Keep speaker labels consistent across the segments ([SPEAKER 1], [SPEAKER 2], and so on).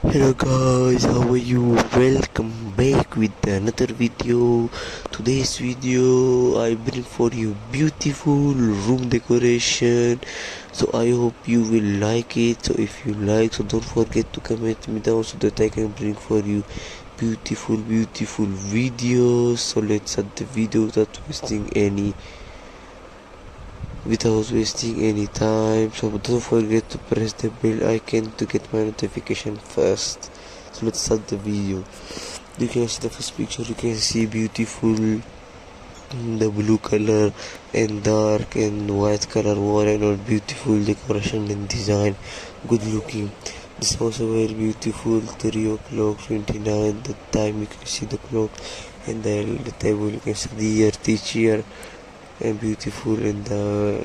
[SPEAKER 1] Hello guys, how are you? Welcome back with another video. Today's video I bring for you beautiful room decoration. So I hope you will like it. So if you like, so don't forget to comment me down so that I can bring for you beautiful videos. So let's start the video without wasting any time. So don't forget to press the bell icon to get my notification first. So let's start the video. You can see the first picture. You can see beautiful the blue color and dark and white color wall and all beautiful decoration and design, good looking. This is also very beautiful. 3 o'clock 29 the time. You can see the clock and the table. You can see the year, teacher, and beautiful. And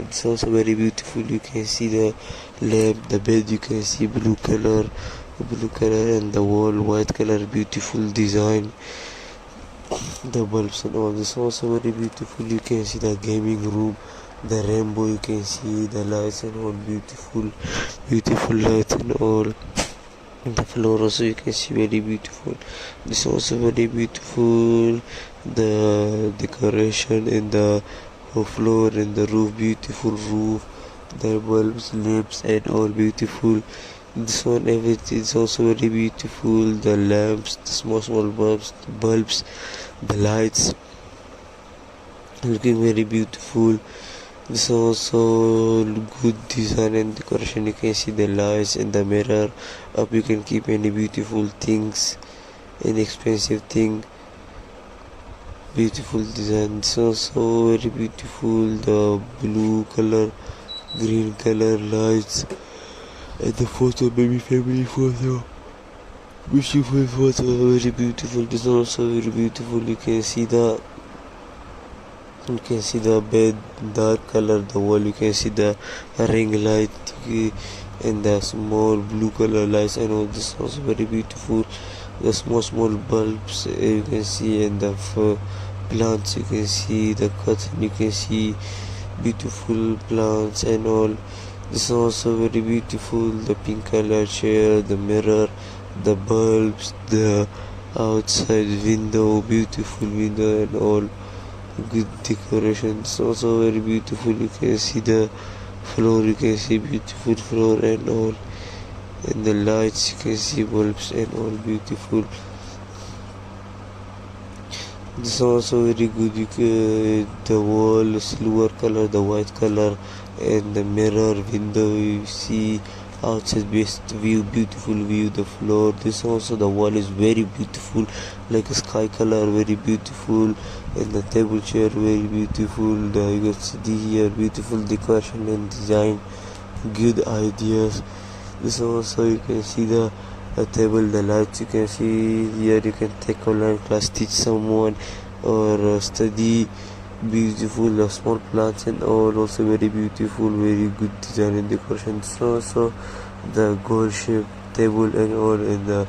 [SPEAKER 1] it's also very beautiful. You can see the lamp, the bed. You can see blue color, and the wall white color, beautiful design, the bulbs and all. This is also very beautiful. You can see the gaming room, the rainbow. You can see the lights and all, beautiful lights and all. The floor also you can see very beautiful. This is also very beautiful. The decoration in the floor and the roof, beautiful roof, the bulbs, lamps and all beautiful. This one everything is also very beautiful. The lamps, the small bulbs, the lights looking very beautiful. This is also good design and decoration. You can see the lights and the mirror up. You can keep any beautiful things, inexpensive thing, beautiful design. This is also very beautiful. The blue color, green color lights, and the photo, baby family photo, beautiful photo, very beautiful. This is also very beautiful. You can see the bed, dark color, the wall. You can see the ring light and the small blue color lights and all. This is also very beautiful. The small bulbs you can see, and the plants. You can see the curtain. You can see beautiful plants and all. This is also very beautiful. The pink color chair, the mirror, the bulbs, the outside window, beautiful window and all, good decoration. It's also very beautiful. You can see the floor. You can see beautiful floor and all, and the lights. You can see bulbs and all, beautiful. This is also very good. The wall silver color, the white color, and the mirror, window. You see outside best view, beautiful view. The floor. This also the wall is very beautiful, like a sky color, very beautiful. And the table chair, very beautiful. You can see here beautiful decoration and design, good ideas. This also you can see the table, the lights. You can see here. You can take online class, teach someone, or study. Beautiful small plants and all, also very beautiful, very good design and decoration. So also the gold shaped table and all, and the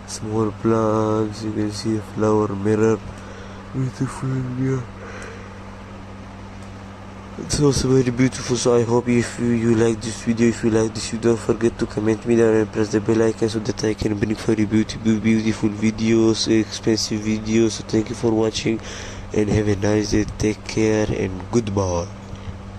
[SPEAKER 1] small plants. You can see a flower, mirror, beautiful. Yeah, it's also very beautiful. So I hope if you like this video, don't forget to comment me down and press the bell icon so that I can bring for you beautiful videos, expensive videos. So thank you for watching and have a nice day. Take care and goodbye.